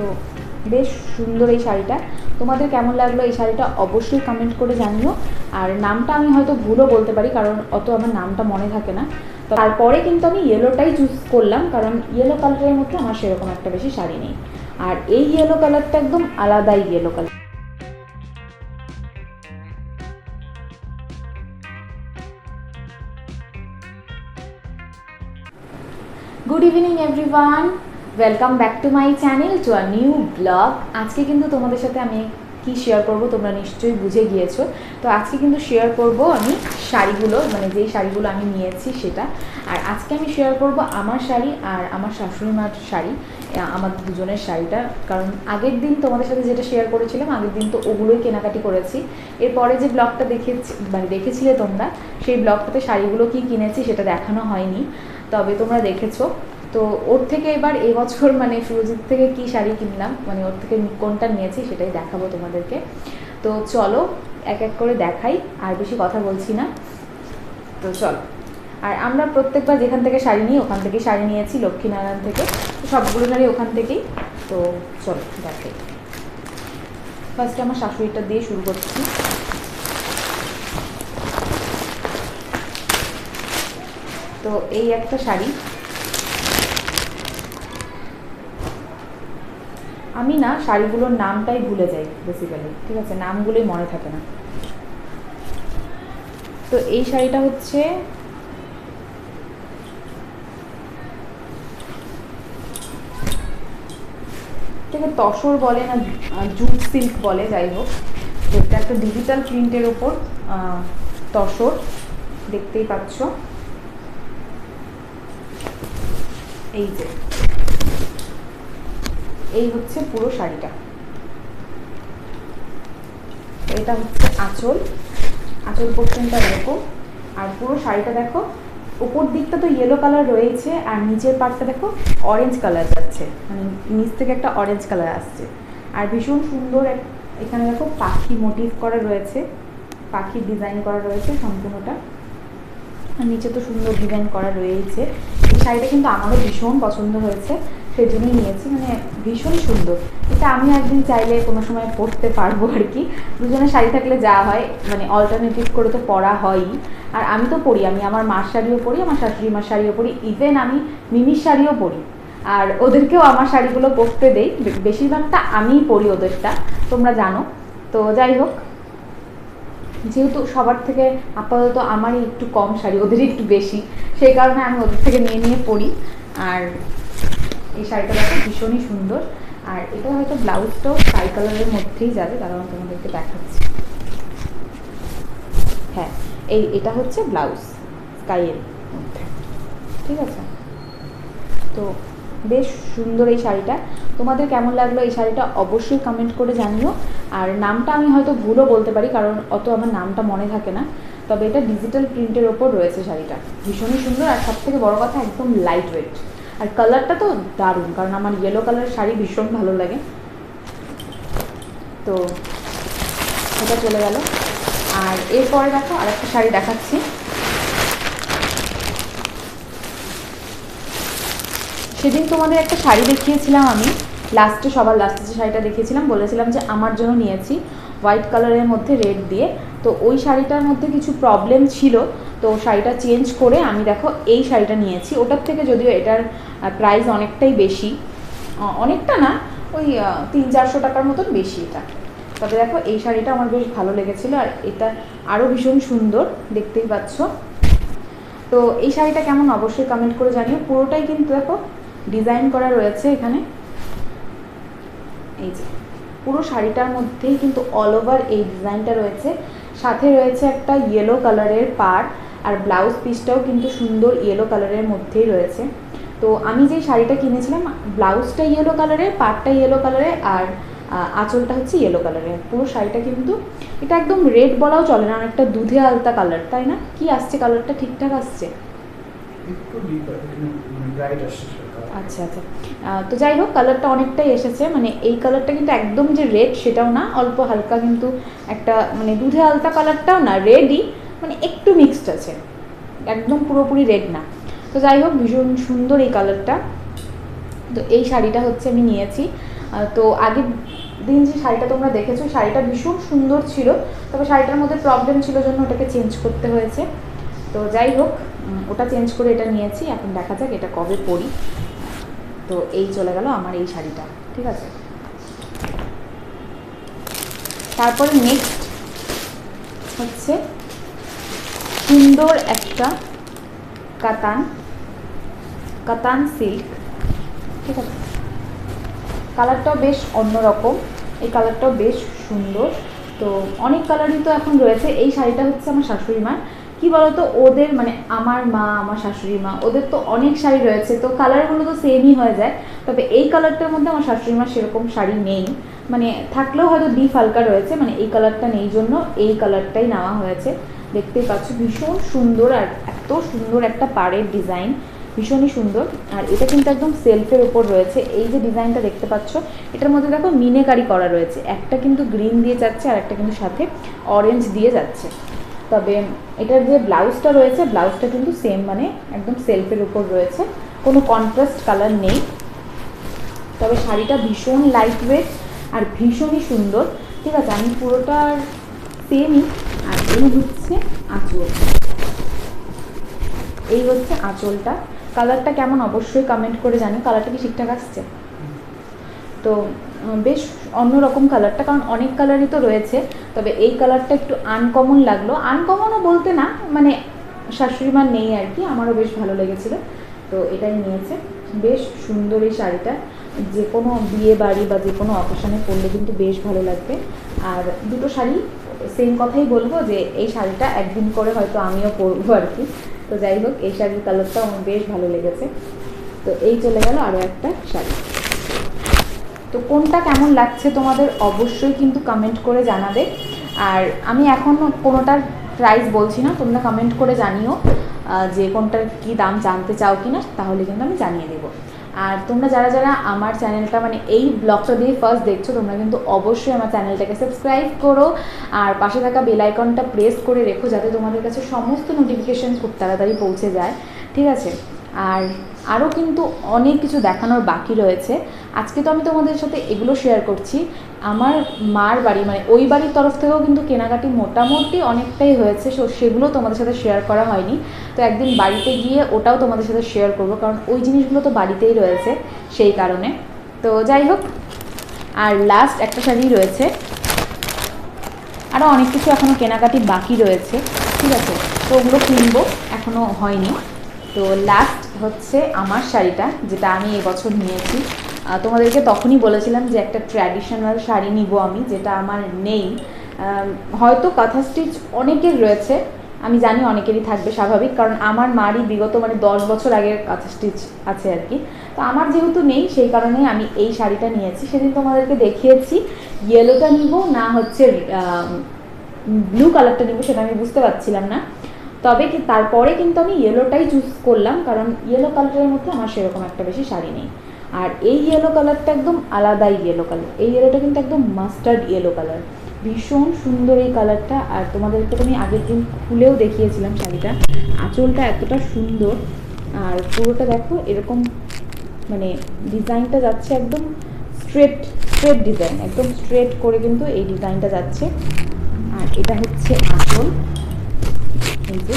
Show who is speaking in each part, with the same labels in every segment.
Speaker 1: তো বেশ সুন্দর এই শাড়িটা। তোমাদের কেমন লাগলো এই শাড়িটা অবশ্যই কমেন্ট করে জানিও। আর নামটা আমি হয়তো ভুলও বলতে পারি, কারণ অত আমার নামটা মনে থাকে না। তো তারপরে কিন্তু আমি ইয়েলোটাই চুজ করলাম, কারণ ইয়েলো কালারের মধ্যে আমার সেরকম একটা বেশি শাড়ি নেই। আর এই ইয়েলো কালারটা একদম আলাদাই yellow colour. Good evening everyone, welcome back to my channel, to a new blog. আজকে কিন্তু তোমাদের সাথে আমি কি শেয়ার করব তোমরা নিশ্চয়ই বুঝে গিয়েছো। তো আজকে কিন্তু শেয়ার করব আমি শাড়িগুলো, মানে যেই শাড়িগুলো আমি নিয়েছি সেটা। আর আজকে আমি শেয়ার করব আমার শাড়ি আর আমার শাশুড়ি মার শাড়ি, আমার দুজনের শাড়িটা। কারণ আগের দিন তোমাদের সাথে যেটা শেয়ার করেছিলাম, আগের দিন তো ওগুলোই কেনাকাটি করেছি। এরপরে যে ব্লগটা দেখেছিলে তোমরা, সেই ব্লগটাতে শাড়িগুলো কি কিনেছি সেটা দেখানো হয়নি, তবে তোমরা দেখেছো। তো ওর থেকে এবার এবছর মানে সুরজিৎ থেকে কি শাড়ি কিনলাম, মানে ওর থেকে কোনটা নিয়েছি সেটাই দেখাবো তোমাদেরকে। তো চলো এক এক করে দেখাই, আর বেশি কথা বলছি না। তো চলো। আর আমরা প্রত্যেকবার যেখান থেকে শাড়ি নিই ওখান থেকেই শাড়ি নিয়েছি, লক্ষ্মীনারায়ণ থেকে, তো সবগুলো শাড়ি ওখান থেকেই। তো চলো দেখাই। ফার্স্টে আমার শাশুড়িটা দিয়ে শুরু করছি। তো এই একটা শাড়ি, আমি না শাড়িগুলোর নামটাই ভুলে যাই বেসিক্যালি, ঠিক আছে, নামগুলোই মনে থাকে না। তো এই শাড়িটা হচ্ছে থেকে তসর বলে না জুট সিল্ক বলে, যাই হোক। তো এটা একটা ডিজিটাল প্রিন্টের ওপর তসর, দেখতেই পাচ্ছ। এই যে এই হচ্ছে পুরো শাড়িটা। এটা হচ্ছে আঁচল, আঁচল পোর্শনটা এরকম। আর পুরো শাড়িটা দেখো, উপর দিকটা তো ইয়েলো কালার রয়েছে, আর নিচের পার্টটা দেখো অরেঞ্জ কালার যাচ্ছে, মানে নিচ থেকে একটা অরেঞ্জ কালার আসছে। আর ভীষণ সুন্দর এখানে দেখো পাখি মোটিভ করা রয়েছে, পাখির ডিজাইন করা রয়েছে সম্পূর্ণটা। আর নিচে তো সুন্দর ডিজাইন করা রয়েছে। এই শাড়িটা কিন্তু আমারও ভীষণ পছন্দ হয়েছে, সেই জন্যই নিয়েছি, মানে ভীষণই সুন্দর। এটা আমি একদিন চাইলে কোনো সময় পরতে পারবো আর কি। দুজনের শাড়ি থাকলে যা হয়, মানে অল্টারনেটিভ করে তো পরা হয়ই। আর আমি তো পরি, আমি আমার মার শাড়িও পরি, আমার শাশুড়ি মার শাড়িও পরি, ইভেন আমি মিমির শাড়িও পরি। আর ওদেরকেও আমার শাড়িগুলো পরতে দেই, বেশিরভাগটা আমিই পরি ওদেরটা, তোমরা জানো। তো যাই হোক, যেহেতু সবার থেকে আপাতত আমারই একটু কম শাড়ি, ওদেরই একটু বেশি, সেই কারণে আমি ওদের থেকে নিয়ে নিয়ে পরি। আর এই শাড়িটা দেখো ভীষণই সুন্দর। আর এটা হয়তো ব্লাউজটাও স্কাই কালারের মধ্যেই যাবে, কারণ তোমাদেরকে দেখাচ্ছি। হ্যাঁ, এটা হচ্ছে ব্লাউজ স্কাইয়ের মধ্যে, ঠিক আছে। তো বেশ সুন্দর এই শাড়িটা। তোমাদের কেমন লাগলো এই শাড়িটা অবশ্যই কমেন্ট করে জানিও। আর নামটা আমি হয়তো ভুলও বলতে পারি, কারণ অত আমার নামটা মনে থাকে না। তবে এটা ডিজিটাল প্রিন্টের ওপর রয়েছে শাড়িটা, ভীষণই সুন্দর। আর সব থেকে বড়ো কথা, একদম লাইট ওয়েট। আর কালারটা তো দারুণ, কারণ আমার ইয়েলো কালারের শাড়ি ভীষণ ভালো লাগে। তো এটা চলে গেল। আর এরপরে দেখো আরেকটা শাড়ি দেখাচ্ছি। সেদিন তোমাদের একটা শাড়ি দেখিয়েছিলাম আমি, সবার লাস্টে যে শাড়িটা দেখিয়েছিলাম, বলেছিলাম যে আমার জন্য নিয়েছি, হোয়াইট কালারের মধ্যে রেড দিয়ে। তো ওই শাড়িটার মধ্যে কিছু প্রবলেম ছিল, তো শাড়িটা চেঞ্জ করে আমি দেখো এই শাড়িটা নিয়েছি। ওটার থেকে যদিও এটার প্রাইস অনেকটাই বেশি, অনেকটা না, ওই 300-400 টাকার মতন বেশি এটা। তবে দেখো এই শাড়িটা আমার বেশ ভালো লেগেছিলো, আর এটা আরও ভীষণ সুন্দর, দেখতেই পাচ্ছ। তো এই শাড়িটা কেমন অবশ্যই কমেন্ট করে জানিও। পুরোটাই কিন্তু দেখো ডিজাইন করা রয়েছে এখানে, এই যে পুরো শাড়িটার মধ্যেই কিন্তু অল ওভার এই ডিজাইনটা রয়েছে। সাথে রয়েছে একটা ইয়েলো কালারের পাড়, আর ব্লাউজ পিসটাও কিন্তু সুন্দর ইয়েলো কালারের মধ্যেই রয়েছে। তো আমি যে শাড়িটা কিনেছিলাম, ব্লাউজটা ইয়েলো কালারের, পাড়টা ইয়েলো কালারের, আর আঁচলটা হচ্ছে ইয়েলো কালারের। পুরো শাড়িটা কিন্তু, এটা একদম রেড বলাও চলে না, অনেকটা দুধে আলতা কালার, তাই না? কি আসছে কালারটা, ঠিকঠাক আসছে? আচ্ছা আচ্ছা। তো যাই হোক, কালারটা অনেকটাই এসেছে, মানে এই কালারটা কিন্তু একদম যে রেড সেটাও না, অল্প হালকা কিন্তু একটা মানে দুধে আলতা কালারটাও না, রেডই, মানে একটু মিক্সড আছে, একদম পুরোপুরি রেড না। তো যাই হোক, ভীষণ সুন্দর এই কালারটা। তো এই শাড়িটা হচ্ছে আমি নিয়েছি। তো আগের দিন যে শাড়িটা তোমরা দেখেছো, শাড়িটা ভীষণ সুন্দর ছিল, তবে শাড়িটার মধ্যে প্রবলেম ছিল জন্য ওটাকে চেঞ্জ করতে হয়েছে। তো যাই হোক, ওটা চেঞ্জ করে এটা নিয়েছি। এখন দেখা যাক এটা কবে পরি। তো এই চলে গেল আমার এই শাড়িটা, ঠিক আছে। তারপরে নেক্সট হচ্ছে সুন্দর একটা কাতান সিল্ক, ঠিক আছে। কালারটাও বেশ অন্যরকম, এই কালারটাও বেশ সুন্দর। তো অনেক কালারই তো এখন রয়েছে। এই শাড়িটা হচ্ছে আমার শাশুড়ি মা। কী বলতো, ওদের মানে আমার মা, আমার শাশুড়ি মা, ওদের তো অনেক শাড়ি রয়েছে, তো কালারগুলো তো সেমই হয়ে যায়। তবে এই কালারটার মধ্যে আমার শাশুড়ি মার সেরকম শাড়ি নেই, মানে থাকলেও হয়তো ডিপ হালকা রয়েছে, মানে এই কালারটা নেই জন্য এই কালারটাই নেওয়া হয়েছে। দেখতেই পাচ্ছ ভীষণ সুন্দর, আর এত সুন্দর একটা পাড়ের ডিজাইন, ভীষণই সুন্দর। আর এটা কিন্তু একদম সেলফের ওপর রয়েছে। এই যে ডিজাইনটা দেখতে পাচ্ছ, এটার মধ্যে দেখো মিনেকারি করা রয়েছে, একটা কিন্তু গ্রিন দিয়ে যাচ্ছে আর একটা কিন্তু সাথে অরেঞ্জ দিয়ে যাচ্ছে। তবে এটার যে ব্লাউজটা রয়েছে, ব্লাউজটা কিন্তু সেম, মানে একদম সেলফের উপর রয়েছে, কোনো কন্ট্রাস্ট কালার নেই। তবে শাড়িটা ভীষণ লাইট ওয়েট আর ভীষণই সুন্দর, ঠিক আছে। আমি পুরোটার সেমই। আর এই হচ্ছে আঁচল, এই হচ্ছে আঁচলটা। কালারটা কেমন অবশ্যই কমেন্ট করে জানিও। কালারটা কি ঠিকঠাক আসছে? তো বেশ অন্যরকম কালারটা, কারণ অনেক কালারই তো রয়েছে, তবে এই কালারটা একটু আনকমন লাগলো। আনকমনও বলতে না, মানে শাশুড়ি মার নেই আর কি, আমারও বেশ ভালো লেগেছিলো, তো এটাই নিয়েছে। বেশ সুন্দর এই শাড়িটা, যে কোনো বিয়ে বাড়ি বা যে কোনো অকেশনে পরলে কিন্তু বেশ ভালো লাগবে। আর দুটো শাড়ি সেম কথাই বলবো যে এই শাড়িটা একদিন করে হয়তো আমিও পরবো আর কি। তো যাই হোক, এই শাড়ির কালারটাও আমার বেশ ভালো লেগেছে। তো এই চলে গেল আরও একটা শাড়ি। তো কোনটা কেমন লাগছে তোমাদের অবশ্যই কিন্তু কমেন্ট করে জানাবে। আর আমি এখনও কোনোটার প্রাইস বলছি না, তোমরা কমেন্ট করে জানিও যে কোনটার কী দাম জানতে চাও কি না, তাহলে কিন্তু আমি জানিয়ে দেবো। আর তোমরা যারা যারা আমার চ্যানেলটা মানে এই ব্লগটা দিয়ে ফার্স্ট দেখছো, তোমরা কিন্তু অবশ্যই আমার চ্যানেলটাকে সাবস্ক্রাইব করো আর পাশে থাকা বেল আইকনটা প্রেস করে রেখো, যাতে তোমাদের কাছে সমস্ত নোটিফিকেশান খুব তাড়াতাড়ি পৌঁছে যায়, ঠিক আছে। আর আরও কিন্তু অনেক কিছু দেখানোর বাকি রয়েছে। আজকে তো আমি তোমাদের সাথে এগুলো শেয়ার করছি। আমার মার বাড়ি মানে ওই বাড়ির তরফ থেকেও কিন্তু কেনাকাটি মোটামুটি অনেকটাই হয়েছে, সেগুলো তোমাদের সাথে শেয়ার করা হয়নি। তো একদিন বাড়িতে গিয়ে ওটাও তোমাদের সাথে শেয়ার করবো, কারণ ওই জিনিসগুলো তো বাড়িতেই রয়েছে, সেই কারণে। তো যাই হোক, আর লাস্ট একটা শাড়ি রয়েছে, আরও অনেক কিছু এখনও কেনাকাটি বাকি রয়েছে, ঠিক আছে। তো ওগুলো কিনবো, এখনও হয়নি। তো লাস্ট হচ্ছে আমার শাড়িটা, যেটা আমি এবছর নিয়েছি। তোমাদেরকে তখনই বলেছিলাম যে একটা ট্র্যাডিশনাল শাড়ি নিব আমি, যেটা আমার নেই। হয়তো কাঁথা স্টিচ অনেকের রয়েছে, আমি জানি অনেকেরই থাকবে, স্বাভাবিক, কারণ আমার মারই বিগত মানে 10 বছর আগের কাঁথা স্টিচ আছে আর কি। তো আমার যেহেতু নেই, সেই কারণেই আমি এই শাড়িটা নিয়েছি। সেদিন তোমাদেরকে দেখিয়েছি ইয়েলোটা নিব না হচ্ছে ব্লু কালারটা নিব, সেটা আমি বুঝতে পারছিলাম না। তবে কি তারপরে কিন্তু আমি ইয়েলোটাই চুজ করলাম, কারণ ইয়েলো কালারের মধ্যে আমার সেরকম একটা বেশি শাড়ি নেই। আর এই ইয়েলো কালারটা একদম আলাদাই ইয়েলো কালার, এই ইয়েলোটা কিন্তু একদম মাস্টার্ড ইয়েলো কালার, ভীষণ সুন্দর এই কালারটা। আর তোমাদেরকে তো আমি আগের দিন খুলেও দেখিয়েছিলাম শাড়িটা, আঁচলটা এতটা সুন্দর। আর পুরোটা দেখো এরকম মানে ডিজাইনটা যাচ্ছে একদম স্ট্রেট ডিজাইন, একদম স্ট্রেট করে কিন্তু এই ডিজাইনটা যাচ্ছে। আর এটা হচ্ছে আঁচল, এই যে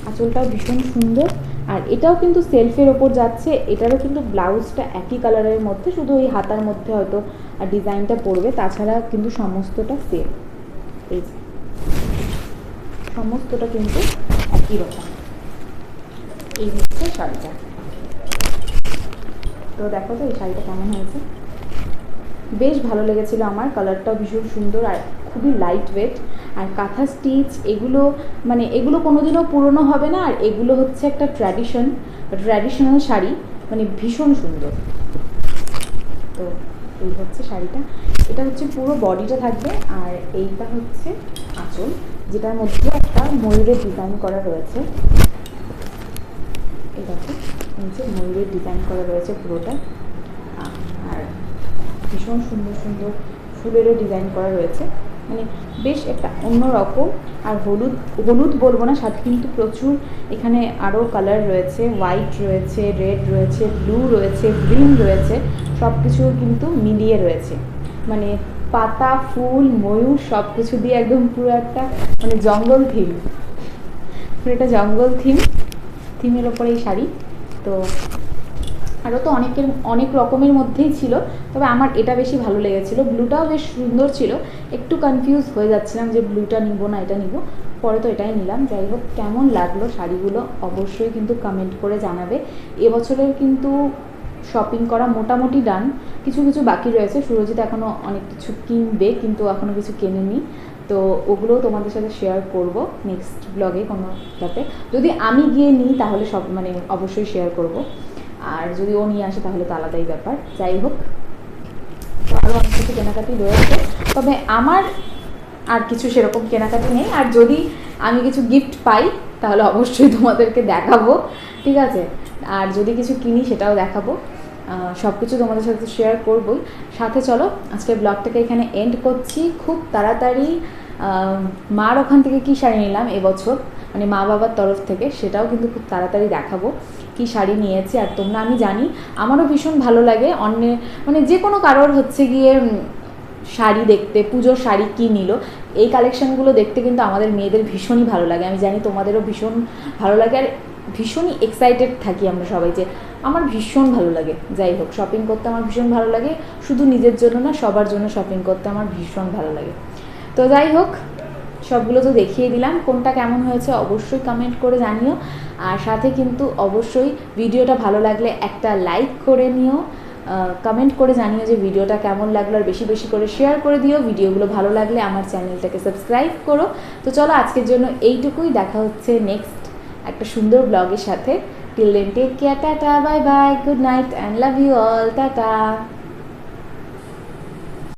Speaker 1: আঁচলটাও ভীষণ সুন্দর। আর এটাও কিন্তু সেলফের ওপর যাচ্ছে, এটারও কিন্তু ব্লাউজটা একই কালারের মধ্যে, শুধু এই হাতার মধ্যে হয়তো ডিজাইনটা পড়বে, তাছাড়া কিন্তু সমস্তটা সেম। এই যে সমস্তটা কিন্তু একই রকম। এই হচ্ছে শাড়িটা। তো দেখো তো এই শাড়িটা কেমন হয়েছে, বেশ ভালো লেগেছিলো আমার। কালারটাও ভীষণ সুন্দর আর খুবই লাইট ওয়েট। আর কাঁথা স্টিচ এগুলো মানে এগুলো কোনোদিনও পুরনো হবে না, আর এগুলো হচ্ছে একটা ট্র্যাডিশনাল শাড়ি, মানে ভীষণ সুন্দর। তো এই হচ্ছে শাড়িটা, এটা হচ্ছে পুরো বডিটা থাকবে। আর এইটা হচ্ছে আঁচল, যেটার মধ্যে একটা ময়ূরের ডিজাইন করা রয়েছে। এই দেখো নিচে ময়ূরের ডিজাইন করা রয়েছে পুরোটা। আর ভীষণ সুন্দর সুন্দর ফুলেরও ডিজাইন করা রয়েছে, মানে বেশ একটা অন্যরকম। আর হলুদ বলবো না, সাথে কিন্তু প্রচুর এখানে আরও কালার রয়েছে, হোয়াইট রয়েছে, রেড রয়েছে, ব্লু রয়েছে, গ্রিন রয়েছে, সব কিছু কিন্তু মিলিয়ে রয়েছে, মানে পাতা, ফুল, ময়ূর সব কিছু দিয়ে একদম পুরো একটা মানে জঙ্গল থিম, পুরো একটা জঙ্গল থিমের ওপরে এই শাড়ি। তো আরও তো অনেক রকমের মধ্যেই ছিল, তবে আমার এটা বেশি ভালো লেগেছিলো। ব্লুটাও বেশ সুন্দর ছিল, একটু কনফিউজ হয়ে যাচ্ছিলাম যে ব্লুটা নিব না এটা নিব, পরে তো এটাই নিলাম। যাই হোক, কেমন লাগলো শাড়িগুলো অবশ্যই কিন্তু কমেন্ট করে জানাবে। এবছরের কিন্তু শপিং করা মোটামুটি ডান, কিছু কিছু বাকি রয়েছে। সুরজিৎ এখনও অনেক কিছু কিনবে, কিন্তু এখনও কিছু কেনেনি, তো ওগুলোও তোমাদের সাথে শেয়ার করব নেক্সট ব্লগে কোনোটাতে। যদি আমি গিয়ে নিই তাহলে সব মানে অবশ্যই শেয়ার করব, আর যদি ও নিয়ে আসে তাহলে তো আলাদাই ব্যাপার। যাই হোক, তো আরও অনেক কিছু কেনাকাটি রয়েছে, তবে আমার আর কিছু সেরকম কেনাকাটি নেই। আর যদি আমি কিছু গিফট পাই তাহলে অবশ্যই তোমাদেরকে দেখাবো, ঠিক আছে? আর যদি কিছু কিনি সেটাও দেখাবো, সব কিছু তোমাদের সাথে শেয়ার করবই। সাথে চলো আজকের ব্লগটাকে এখানে এন্ড করছি। খুব তাড়াতাড়ি মার ওখান থেকে কী শাড়ি নিলাম এবছর, মানে মা বাবার তরফ থেকে, সেটাও কিন্তু খুব তাড়াতাড়ি দেখাবো কি শাড়ি নিয়েছি। আর তোমরা, আমি জানি আমারও ভীষণ ভালো লাগে অন্যের মানে যে কোনো কারোর হচ্ছে গিয়ে শাড়ি দেখতে, পুজোর শাড়ি কী নিল, এই কালেকশানগুলো দেখতে কিন্তু আমাদের মেয়েদের ভীষণই ভালো লাগে। আমি জানি তোমাদেরও ভীষণ ভালো লাগে, আর ভীষণই এক্সাইটেড থাকি আমরা সবাই, যে আমার ভীষণ ভালো লাগে। যাই হোক, শপিং করতে আমার ভীষণ ভালো লাগে, শুধু নিজের জন্য না, সবার জন্য শপিং করতে আমার ভীষণ ভালো লাগে। তো যাই হোক, সবগুলো তো দেখিয়ে দিলাম, কোনটা কেমন হয়েছে অবশ্যই কমেন্ট করে জানিও। আর সাথে কিন্তু অবশ্যই ভিডিওটা ভালো লাগলে একটা লাইক করে নিও, কমেন্ট করে জানিও যে ভিডিওটা কেমন লাগলো, আর বেশি বেশি করে শেয়ার করে দিও। ভিডিওগুলো ভালো লাগলে আমার চ্যানেলটাকে সাবস্ক্রাইব করো। তো চলো আজকের জন্য এইটুকুই, দেখা হচ্ছে নেক্সট একটা সুন্দর ব্লগের সাথে। Till then take care, tata, bye bye, good night and love you all, tata.